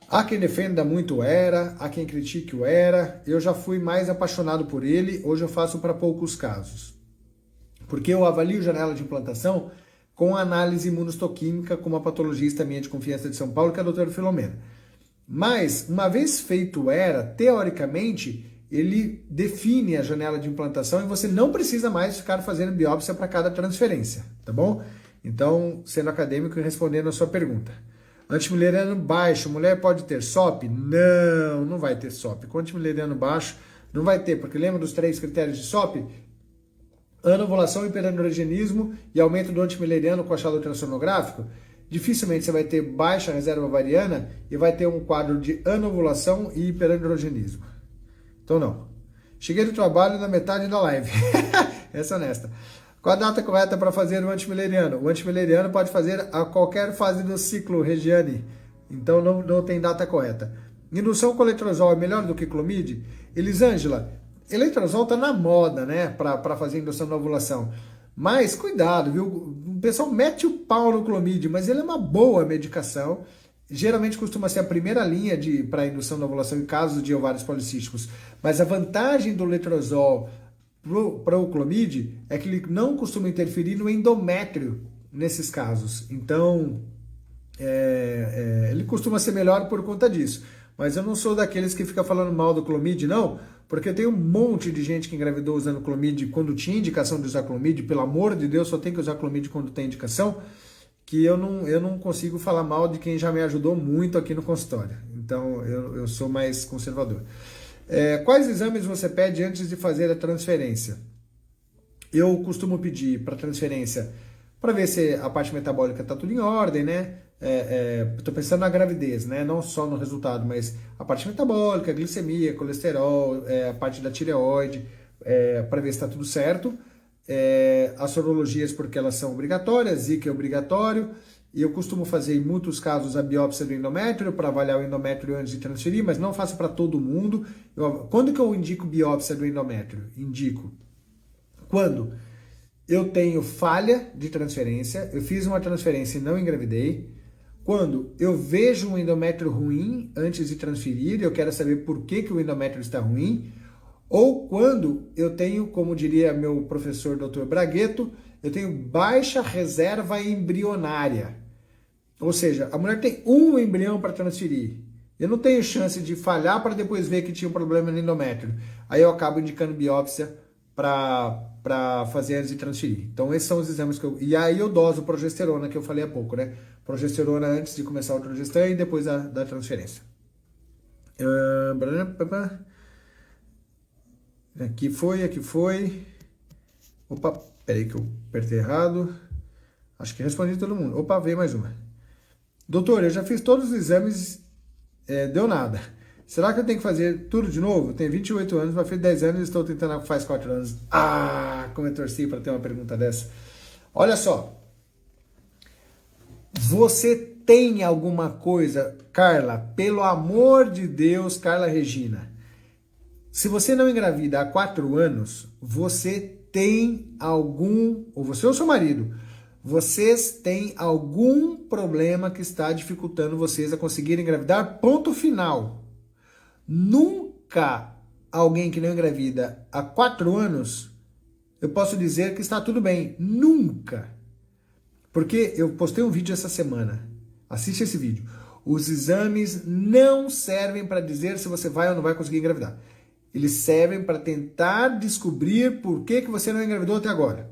Há quem defenda muito o ERA, há quem critique o ERA. Eu já fui mais apaixonado por ele, hoje eu faço para poucos casos. Porque eu avalio janela de implantação com análise imunohistoquímica com uma patologista minha de confiança de São Paulo, que é a doutora Filomena. Mas, uma vez feito o ERA, teoricamente, ele define a janela de implantação e você não precisa mais ficar fazendo biópsia para cada transferência, tá bom? Então, sendo acadêmico e respondendo a sua pergunta. Antimileriano baixo, mulher pode ter SOP? Não, não vai ter SOP. Com antimileriano baixo, não vai ter, porque lembra dos 3 critérios de SOP? Anovulação, hiperandrogenismo e aumento do antimileriano com achado ultrassonográfico? Dificilmente você vai ter baixa reserva ovariana e vai ter um quadro de anovulação e hiperandrogenismo. Então não. Cheguei do trabalho na metade da live. Essa é honesta. Qual a data correta para fazer o antimileriano? O antimileriano pode fazer a qualquer fase do ciclo, Regiane. Então não tem data correta. Indução com letrozol é melhor do que clomide? Elisângela, letrozol está na moda, né? Para fazer indução na ovulação. Mas cuidado, viu? O pessoal mete o pau no clomide, mas ele é uma boa medicação. Geralmente costuma ser a primeira linha para indução da ovulação em casos de ovários policísticos. Mas a vantagem do letrozol para o clomide é que ele não costuma interferir no endométrio nesses casos. Então, ele costuma ser melhor por conta disso. Mas eu não sou daqueles que fica falando mal do clomide, não, porque tem um monte de gente que engravidou usando clomide quando tinha indicação de usar clomide. Pelo amor de Deus, só tem que usar clomide quando tem indicação, que eu não consigo falar mal de quem já me ajudou muito aqui no consultório. Então, eu sou mais conservador. Quais exames você pede antes de fazer a transferência? eu costumo pedir para transferência para ver se a parte metabólica está tudo em ordem, né? Estou pensando na gravidez, né? Não só no resultado, mas a parte metabólica, glicemia, colesterol, a parte da tireoide, para ver se está tudo certo. As sorologias, porque elas são obrigatórias, Zika é obrigatório, e eu costumo fazer em muitos casos a biópsia do endométrio para avaliar o endométrio antes de transferir, mas não faço para todo mundo. Quando que eu indico biópsia do endométrio? Indico quando eu tenho falha de transferência, eu fiz uma transferência e não engravidei, quando eu vejo um endométrio ruim antes de transferir, eu quero saber por que o endométrio está ruim, ou quando eu tenho, como diria meu professor Dr. Bragueto, eu tenho baixa reserva embrionária. Ou seja, a mulher tem um embrião para transferir. Eu não tenho chance de falhar para depois ver que tinha um problema no endométrio. Aí eu acabo indicando biópsia para fazer antes de transferir. Então esses são os exames que eu... E aí eu doso progesterona, que eu falei há pouco, né? Progesterona antes de começar o progestan e depois da transferência. Aqui foi. Opa, peraí que eu apertei errado. Acho que respondi todo mundo. Opa, veio mais uma. Doutor, eu já fiz todos os exames, deu nada. Será que eu tenho que fazer tudo de novo? Eu tenho 28 anos, mas fiz 10 anos e estou tentando faz 4 anos. Ah, como eu torci para ter uma pergunta dessa. Olha só. Você tem alguma coisa, Carla, pelo amor de Deus, Carla Regina. Se você não engravida há 4 anos, você tem algum, ou você ou seu marido, vocês têm algum problema que está dificultando vocês a conseguirem engravidar, ponto final. Nunca alguém que não engravida há 4 anos, eu posso dizer que está tudo bem. Nunca. Porque eu postei um vídeo essa semana. Assiste esse vídeo. Os exames não servem para dizer se você vai ou não vai conseguir engravidar. Eles servem para tentar descobrir por que você não engravidou até agora.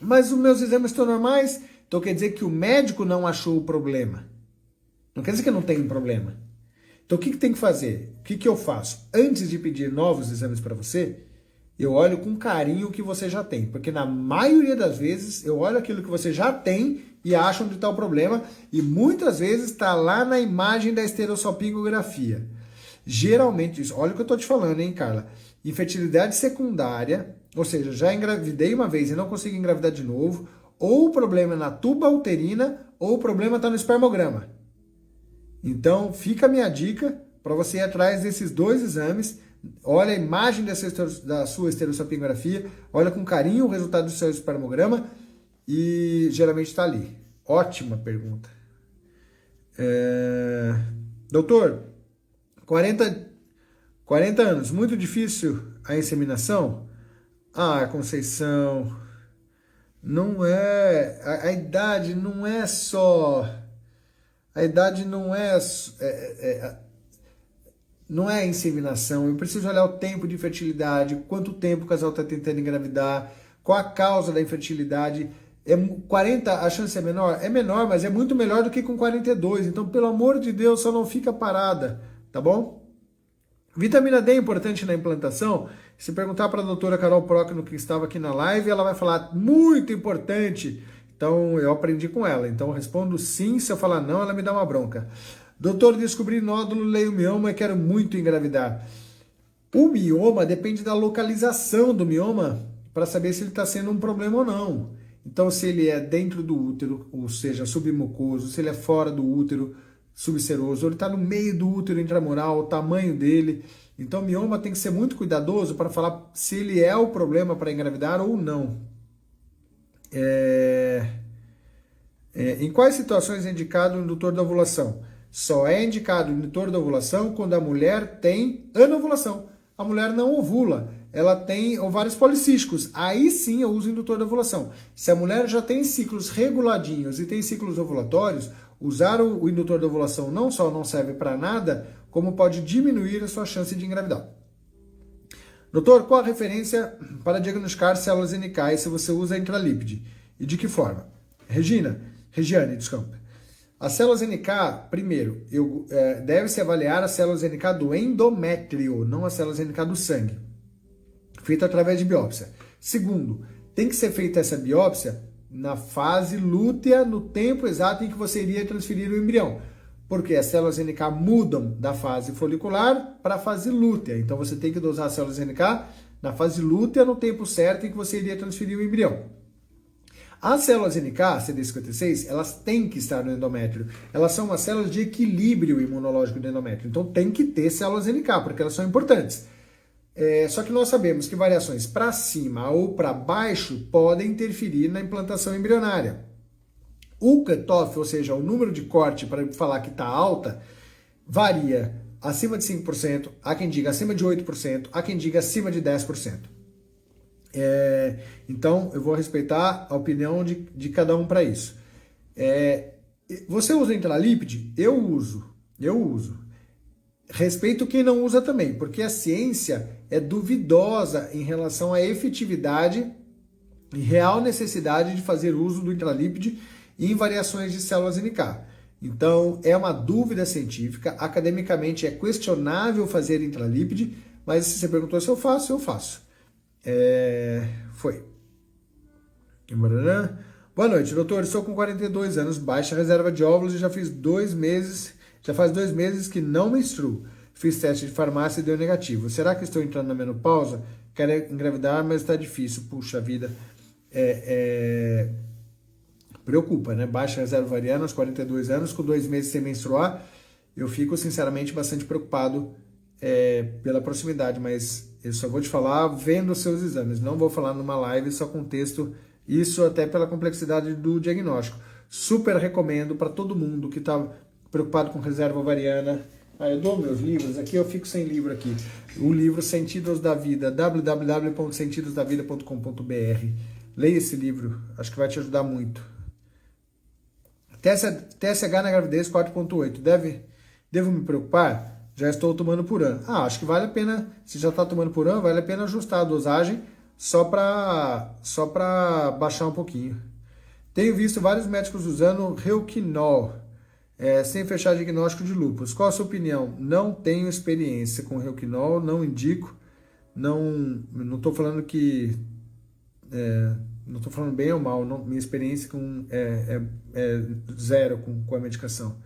Mas os meus exames estão normais, então quer dizer que o médico não achou o problema. Não quer dizer que eu não tenho problema. Então o que tem que fazer? O que eu faço? Antes de pedir novos exames para você, eu olho com carinho o que você já tem. Porque na maioria das vezes eu olho aquilo que você já tem e acho onde está o problema. E muitas vezes está lá na imagem da esterossalpingografia. Geralmente, isso, olha o que eu estou te falando, hein, Carla? Infertilidade secundária, ou seja, já engravidei uma vez e não consigo engravidar de novo, ou o problema é na tuba uterina, ou o problema está no espermograma. Então, fica a minha dica para você ir atrás desses 2 exames. Olha a imagem da sua esterossalpingografia, olha com carinho o resultado do seu espermograma e geralmente está ali. Ótima pergunta. Doutor, 40 anos, muito difícil a inseminação? Ah, Conceição, não é... A idade não é só... A idade não é a inseminação. Eu preciso olhar o tempo de infertilidade, quanto tempo o casal está tentando engravidar, qual a causa da infertilidade. 40, a chance é menor? É menor, mas é muito melhor do que com 42. Então, pelo amor de Deus, só não fica parada, tá bom? Vitamina D é importante na implantação? Se perguntar para a doutora Carol Procno, que estava aqui na live, ela vai falar muito importante. Então, eu aprendi com ela. Então, eu respondo sim. Se eu falar não, ela me dá uma bronca. Doutor, descobri nódulo, leiomioma e quero muito engravidar. O mioma depende da localização do mioma para saber se ele está sendo um problema ou não. Então, se ele é dentro do útero, ou seja, submucoso, se ele é fora do útero, subseroso, ou ele está no meio do útero intramural, o tamanho dele. Então, o mioma tem que ser muito cuidadoso para falar se ele é o problema para engravidar ou não. Em quais situações é indicado o indutor da ovulação? Só é indicado o indutor da ovulação quando a mulher tem anovulação. A mulher não ovula, ela tem ovários policísticos. Aí sim eu uso o indutor da ovulação. Se a mulher já tem ciclos reguladinhos e tem ciclos ovulatórios, usar o indutor da ovulação não só não serve para nada, como pode diminuir a sua chance de engravidar. Doutor, qual a referência para diagnosticar células NK se você usa intralípide? E de que forma? Regiane, desculpa. As células NK, primeiro, deve-se avaliar as células NK do endométrio, não as células NK do sangue, feito através de biópsia. Segundo, tem que ser feita essa biópsia na fase lútea, no tempo exato em que você iria transferir o embrião. Porque as células NK mudam da fase folicular para a fase lútea. Então você tem que dosar as células NK na fase lútea, no tempo certo em que você iria transferir o embrião. As células NK, CD56, elas têm que estar no endométrio. Elas são umas células de equilíbrio imunológico do endométrio. Então tem que ter células NK, porque elas são importantes. Só que nós sabemos que variações para cima ou para baixo podem interferir na implantação embrionária. O cutoff, ou seja, o número de corte para falar que está alta, varia acima de 5%, há quem diga acima de 8%, há quem diga acima de 10%. Então, eu vou respeitar a opinião de cada um para isso. Você usa intralípide? Eu uso. Respeito quem não usa também, porque a ciência é duvidosa em relação à efetividade e real necessidade de fazer uso do intralípide em variações de células NK. Então, é uma dúvida científica, academicamente é questionável fazer intralípide, mas se você perguntou se eu faço, eu faço. Foi. Boa noite, doutor. Estou com 42 anos, baixa reserva de óvulos e já faz 2 meses que não menstruo. Fiz teste de farmácia e deu negativo. Será que estou entrando na menopausa? Quero engravidar, mas está difícil. Puxa vida. Preocupa, né? Baixa reserva ovariana aos 42 anos, com 2 meses sem menstruar. Eu fico, sinceramente, bastante preocupado pela proximidade, mas eu só vou te falar vendo os seus exames. Não vou falar numa live, só com texto. Isso até pela complexidade do diagnóstico. Super recomendo para todo mundo que está preocupado com reserva ovariana. Eu dou meus livros, aqui eu fico sem livro aqui. O livro Sentidos da Vida, www.sentidosdavida.com.br. Leia esse livro, acho que vai te ajudar muito. TSH na gravidez 4.8, devo me preocupar? Já estou tomando Puran. Acho que vale a pena, se já está tomando Puran, vale a pena ajustar a dosagem só para baixar um pouquinho. Tenho visto vários médicos usando Reuquinol, sem fechar diagnóstico de lúpus. Qual a sua opinião? Não tenho experiência com Reuquinol, não indico, não estou falando que... não estou falando bem ou mal, minha experiência é zero com a medicação.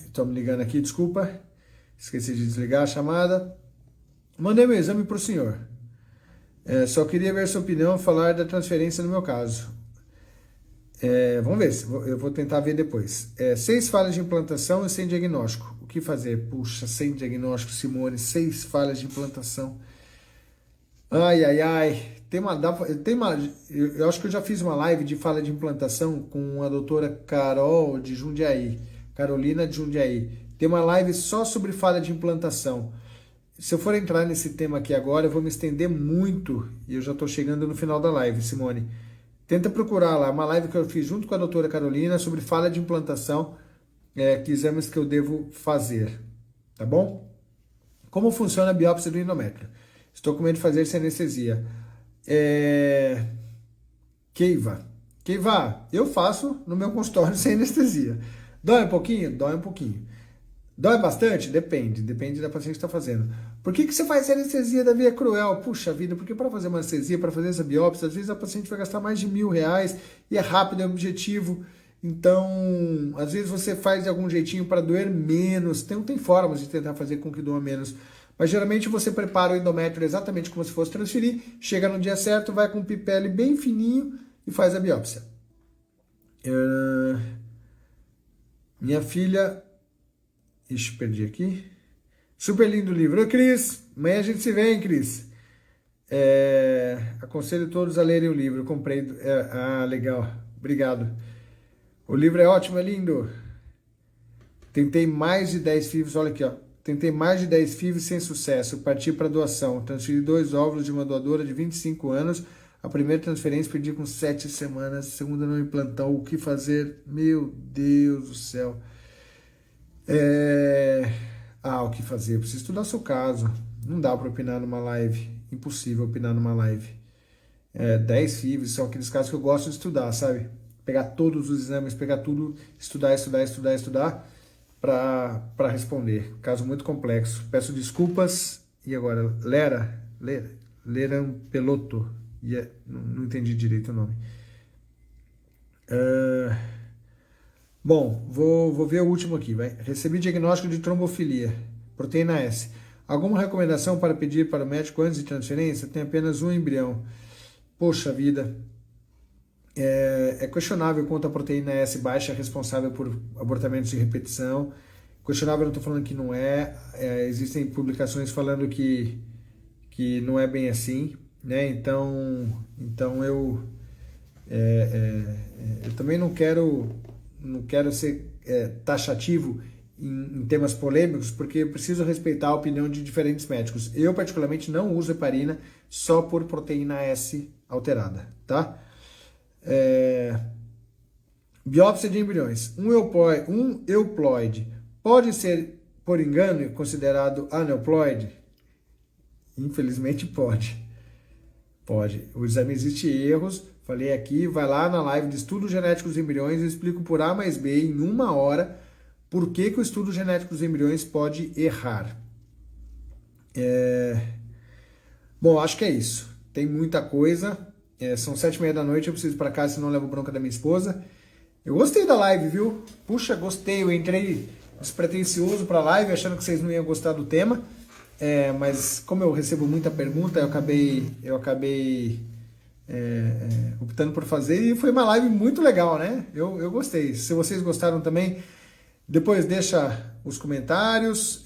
Estão me ligando aqui, desculpa, esqueci de desligar a chamada. Mandei meu exame para o senhor. Só queria ver sua opinião, falar da transferência no meu caso. Vamos ver, eu vou tentar ver depois. 6 falhas de implantação e sem diagnóstico. O que fazer? Puxa, sem diagnóstico, Simone, 6 falhas de implantação. Ai. Eu acho que eu já fiz uma live de falha de implantação com a doutora Carolina de Jundiaí. Tem uma live só sobre falha de implantação. Se eu for entrar nesse tema aqui agora, eu vou me estender muito e eu já estou chegando no final da live, Simone. Tenta procurar lá, uma live que eu fiz junto com a doutora Carolina sobre falha de implantação, que exames que eu devo fazer, tá bom? Como funciona a biópsia do endométrio? Estou com medo de fazer sem anestesia. Keiva, eu faço no meu consultório sem anestesia. Dói um pouquinho? Dói um pouquinho. Dói bastante? Depende da paciente que está fazendo. Por que você faz anestesia da via cruel? Puxa vida, porque para fazer uma anestesia, para fazer essa biópsia, às vezes a paciente vai gastar mais de R$1.000 e é rápido, é objetivo. Então, às vezes você faz de algum jeitinho para doer menos. Tem formas de tentar fazer com que doa menos. Mas geralmente você prepara o endométrio exatamente como se fosse transferir, chega no dia certo, vai com um pipele bem fininho e faz a biópsia. Minha filha... Ixi, perdi aqui. Super lindo o livro. Oi, Cris. Amanhã a gente se vê, hein, Cris? Aconselho todos a lerem o livro. Eu comprei. Legal. Obrigado. O livro é ótimo, é lindo. Tentei mais de 10 FIVs. Olha aqui, ó. Tentei mais de 10 FIVs sem sucesso. Parti para doação. Transferi 2 óvulos de uma doadora de 25 anos. A primeira transferência perdi com 7 semanas. A segunda não implantou. O que fazer? Meu Deus do céu. O que fazer? Eu preciso estudar seu caso. Não dá para opinar numa live. Impossível opinar numa live. 10 FIVs são aqueles casos que eu gosto de estudar, sabe? Pegar todos os exames, pegar tudo, estudar para responder. Caso muito complexo. Peço desculpas. E agora, Lera, Lerampelotto. Não entendi direito o nome. Bom, vou ver o último aqui, vai. Recebi diagnóstico de trombofilia, proteína S. Alguma recomendação para pedir para o médico antes de transferência? Tem apenas um embrião. Poxa vida. É questionável quanto a proteína S baixa é responsável por abortamentos de repetição. Questionável, não estou falando que não é. Existem publicações falando que não é bem assim, né? Então eu também não quero ser taxativo em temas polêmicos, porque eu preciso respeitar a opinião de diferentes médicos. Eu, particularmente, não uso heparina só por proteína S alterada, tá? Biópsia de embriões. Um euploide pode ser, por engano, considerado aneuploide? Infelizmente pode. Pode. O exame existe erros. Falei aqui, vai lá na live de estudos genéticos dos embriões e explico por A mais B em 1 hora por que o estudo genético dos embriões pode errar. Bom, acho que é isso. Tem muita coisa. São 7h30 da noite, eu preciso ir para casa, senão eu levo bronca da minha esposa. Eu gostei da live, viu? Puxa, gostei. Eu entrei despretensioso para a live, achando que vocês não iam gostar do tema. Mas como eu recebo muita pergunta, eu acabei optando por fazer, e foi uma live muito legal, né? Eu gostei. Se vocês gostaram também, depois deixa os comentários,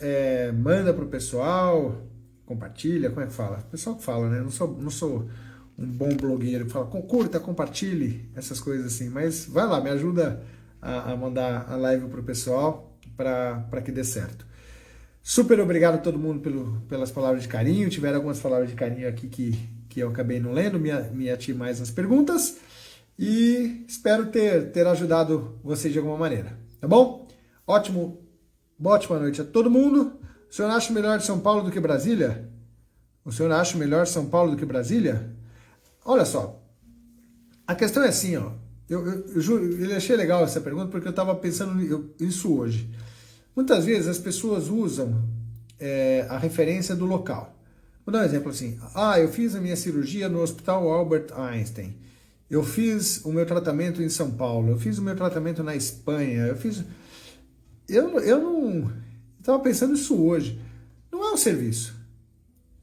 manda pro pessoal, compartilha, como é que fala? O pessoal que fala, né? Não sou um bom blogueiro que fala, curta, compartilhe, essas coisas assim, mas vai lá, me ajuda a mandar a live pro pessoal para que dê certo. Super obrigado a todo mundo pelas palavras de carinho. Tiveram algumas palavras de carinho aqui que eu acabei não lendo, me ati mais nas perguntas. E espero ter ajudado vocês de alguma maneira. Tá bom? Ótima noite a todo mundo. O senhor acha melhor São Paulo do que Brasília? O senhor acha melhor São Paulo do que Brasília? Olha só. A questão é assim, ó. Eu juro, eu achei legal essa pergunta porque eu estava pensando nisso hoje. Muitas vezes as pessoas usam a referência do local. Vou dar um exemplo assim. Eu fiz a minha cirurgia no Hospital Albert Einstein. Eu fiz o meu tratamento em São Paulo. Eu fiz o meu tratamento na Espanha. Eu não... Estava pensando isso hoje. Não é o serviço.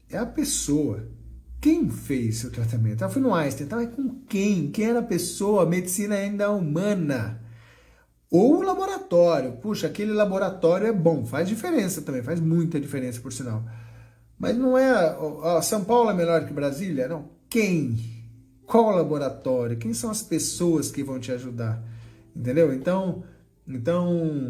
É a pessoa. Quem fez seu tratamento? Eu fui no Einstein. Estava com quem? Quem era a pessoa? A medicina ainda humana. Ou o laboratório. Puxa, aquele laboratório é bom. Faz diferença também. Faz muita diferença, por sinal. Mas não é... São Paulo é melhor que Brasília? Não. Quem? Qual laboratório? Quem são as pessoas que vão te ajudar? Entendeu? Então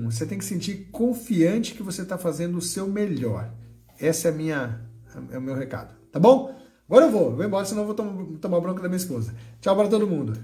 você tem que sentir confiante que você está fazendo o seu melhor. Esse é o meu recado. Tá bom? Agora eu vou embora, senão eu vou tomar bronca da minha esposa. Tchau para todo mundo.